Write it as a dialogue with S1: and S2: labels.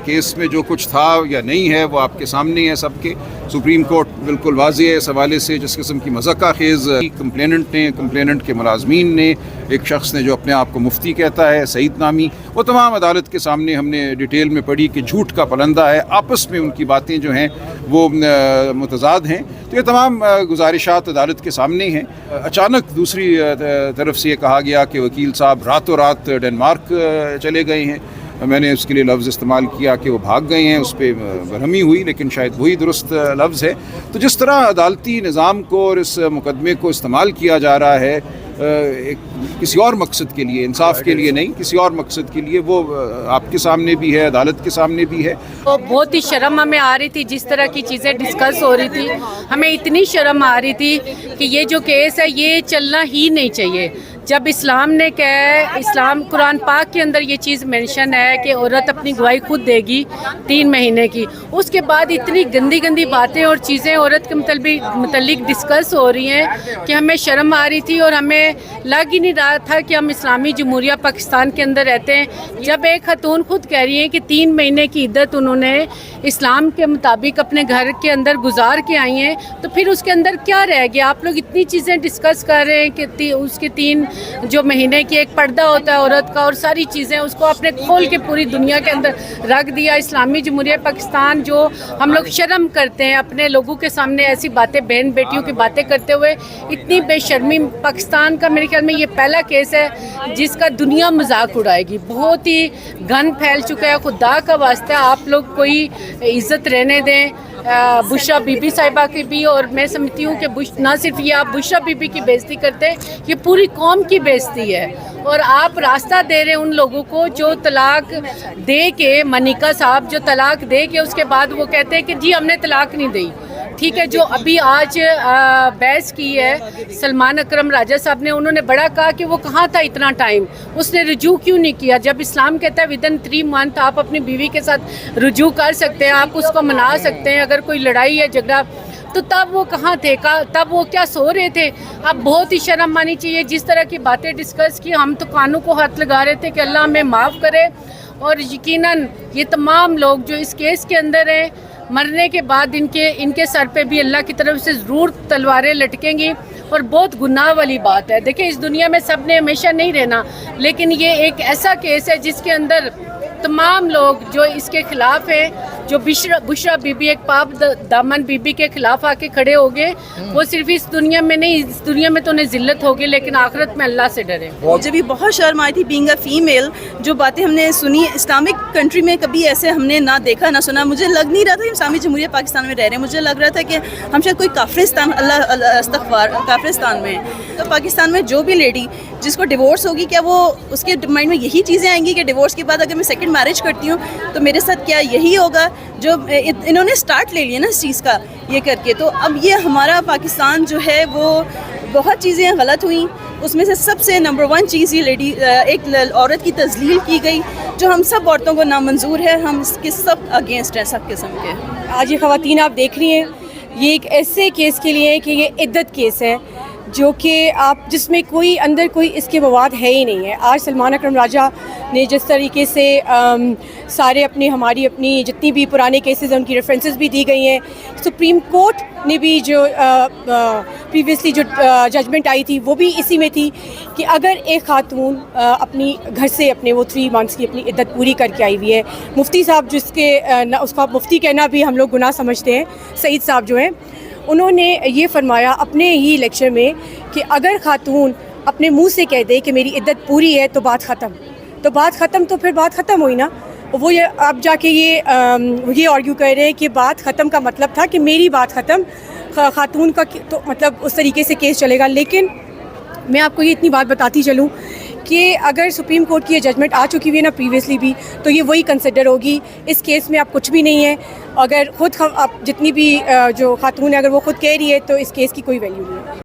S1: Case میں جو کچھ تھا یا نہیں ہے وہ آپ کے سامنے ہے سب کے. سپریم کورٹ بالکل واضح ہے اس حوالے سے. جس قسم کی مذاکرہ خیز کمپلیننٹ کے ملازمین نے، ایک شخص نے جو اپنے آپ کو مفتی کہتا ہے سعید نامی، وہ تمام عدالت کے سامنے ہم نے ڈیٹیل میں پڑھی کہ جھوٹ کا پلندہ ہے. آپس میں ان کی باتیں جو ہیں وہ متضاد ہیں. تو یہ تمام گزارشات عدالت کے سامنے ہیں. اچانک دوسری طرف سے یہ کہا گیا کہ وکیل صاحب راتوں رات ڈنمارک چلے گئے ہیں. میں نے اس کے لیے لفظ استعمال کیا کہ وہ بھاگ گئے ہیں. اس پہ برہمی ہوئی، لیکن شاید وہی درست لفظ ہے. تو جس طرح عدالتی نظام کو اور اس مقدمے کو استعمال کیا جا رہا ہے کسی اور مقصد کے لیے، انصاف کے لیے نہیں، کسی اور مقصد کے لیے، وہ آپ کے سامنے بھی ہے، عدالت کے سامنے بھی ہے.
S2: تو بہت ہی شرم ہمیں آ رہی تھی جس طرح کی چیزیں ڈسکس ہو رہی تھی. ہمیں اتنی شرم آ رہی تھی کہ یہ جو کیس ہے یہ چلنا ہی نہیں چاہیے. جب اسلام نے کہا ہے، اسلام قرآن پاک کے اندر یہ چیز مینشن ہے کہ عورت اپنی گواہی خود دے گی 3 مہینے کی، اس کے بعد اتنی گندی گندی باتیں اور چیزیں عورت کے متعلق ڈسکس ہو رہی ہیں کہ ہمیں شرم آ رہی تھی. اور ہمیں لگ ہی نہیں رہا تھا کہ ہم اسلامی جمہوریہ پاکستان کے اندر رہتے ہیں. جب ایک خاتون خود کہہ رہی ہیں کہ 3 مہینے کی عدت انہوں نے اسلام کے مطابق اپنے گھر کے اندر گزار کے آئی ہیں، تو پھر اس کے اندر کیا رہ گیا؟ آپ لوگ اتنی چیزیں ڈسکس کر رہے ہیں کہ اس کے 3 جو مہینے کی ایک پردہ ہوتا ہے عورت کا اور ساری چیزیں، اس کو آپ نے کھول کے پوری دنیا کے اندر رکھ دیا. اسلامی جمہوریہ پاکستان جو ہم لوگ شرم کرتے ہیں اپنے لوگوں کے سامنے ایسی باتیں، بہن بیٹیوں کی باتیں کرتے ہوئے، اتنی بے شرمی. پاکستان کا میرے خیال میں یہ پہلا کیس ہے جس کا دنیا مذاق اڑائے گی. بہت ہی گند پھیل چکا ہے. خدا کا واسطہ آپ لوگ کوئی عزت رہنے دیں بشرا بی بی صاحبہ کی بھی. اور میں سمجھتی ہوں کہ نہ صرف یہ آپ بشرا بی بی کی بےزتی کرتے ہیں، یہ پوری قوم کی بےزتی ہے. اور آپ راستہ دے رہے ہیں ان لوگوں کو جو طلاق دے کے، منیکا صاحب جو طلاق دے کے اس کے بعد وہ کہتے ہیں کہ جی ہم نے طلاق نہیں دی. ٹھیک ہے، جو ابھی آج بحث کی ہے سلمان اکرم راجہ صاحب نے، انہوں نے بڑا کہا کہ وہ کہاں تھا اتنا ٹائم، اس نے رجوع کیوں نہیں کیا؟ جب اسلام کہتا ہے ودن 3 منتھ آپ اپنی بیوی کے ساتھ رجوع کر سکتے ہیں، آپ اس کو منا سکتے ہیں اگر کوئی لڑائی ہے جھگڑا. تو تب وہ کہاں تھے؟ تب وہ کیا سو رہے تھے؟ اب بہت ہی شرم آنی چاہیے. جس طرح کی باتیں ڈسکس کی، ہم تو کانوں کو ہاتھ لگا رہے تھے کہ اللہ ہمیں معاف کرے. اور یقیناً یہ تمام لوگ جو اس کیس کے اندر ہیں، مرنے کے بعد ان کے سر پہ بھی اللہ کی طرف سے ضرور تلواریں لٹکیں گی. اور بہت گناہ والی بات ہے. دیکھیں، اس دنیا میں سب نے ہمیشہ نہیں رہنا، لیکن یہ ایک ایسا کیس ہے جس کے اندر تمام لوگ جو اس کے خلاف ہیں، جو بشرا بی بی ایک پاپ دامن بی بی کے خلاف آ کے کھڑے ہو گئے، وہ صرف اس دنیا میں نہیں، اس دنیا میں تو انہیں ذلت ہوگی لیکن آخرت میں اللہ سے ڈرے.
S3: مجھے بھی بہت شرم آئی تھی بینگ اے فیمیل. جو باتیں ہم نے سنی اسلامک کنٹری میں کبھی ایسے ہم نے نہ دیکھا نہ سنا. مجھے لگ نہیں رہا تھا کہ اسلامی جمہوریہ پاکستان میں رہ رہے ہیں. مجھے لگ رہا تھا کہ ہم شاید کوئی کافرستان، اللہ استغفار، کافرستان میں. تو پاکستان میں جو بھی لیڈی جس کو ڈیورس ہوگی، کیا وہ اس کے مائنڈ میں یہی چیزیں آئیں گی کہ ڈیورس کے بعد اگر میں سیکنڈ میرج کرتی ہوں تو میرے ساتھ کیا یہی ہوگا؟ جو انہوں نے سٹارٹ لے لیا نا اس چیز کا یہ کر کے. تو اب یہ ہمارا پاکستان جو ہے وہ بہت چیزیں غلط ہوئیں. اس میں سے سب سے نمبر 1 چیز یہ ایک عورت کی تذلیل کی گئی جو ہم سب عورتوں کو نامنظور ہے. ہم اس کے سب اگینسٹ ہیں، سب قسم کے.
S4: آج یہ خواتین آپ دیکھ رہی ہیں، یہ ایک ایسے کیس کے لیے ہے کہ یہ عدت کیس ہے جو کہ جس میں کوئی اندر کوئی اس کے مواد ہے ہی نہیں ہے. آج سلمان اکرم راجہ نے جس طریقے سے سارے ہماری اپنی جتنی بھی پرانے کیسز ہیں ان کی ریفرنسز بھی دی گئی ہیں. سپریم کورٹ نے بھی جو پریویسلی جو ججمنٹ آئی تھی وہ بھی اسی میں تھی کہ اگر ایک خاتون اپنی گھر سے اپنے وہ 3 منتھس کی اپنی عدت پوری کر کے آئی ہوئی ہے، مفتی صاحب اس کا مفتی کہنا بھی ہم لوگ گناہ سمجھتے ہیں، سعید صاحب جو ہیں، انہوں نے یہ فرمایا اپنے ہی لیکچر میں کہ اگر خاتون اپنے منہ سے کہہ دے کہ میری عدت پوری ہے تو بات ختم. تو پھر بات ختم ہوئی نا. وہ اب جا کے یہ آرگیو کر رہے ہیں کہ بات ختم کا مطلب تھا کہ میری بات ختم، خاتون کا تو مطلب اس طریقے سے کیس چلے گا. لیکن میں آپ کو یہ اتنی بات بتاتی چلوں کہ اگر سپریم کورٹ کی یہ ججمنٹ آ چکی ہوئی ہے نا پریویسلی بھی، تو یہ وہی کنسیڈر ہوگی. اس کیس میں اب کچھ بھی نہیں ہے. اگر خود جتنی بھی جو خاتون ہے اگر وہ خود کہہ رہی ہے تو اس کیس کی کوئی ویلیو نہیں ہے.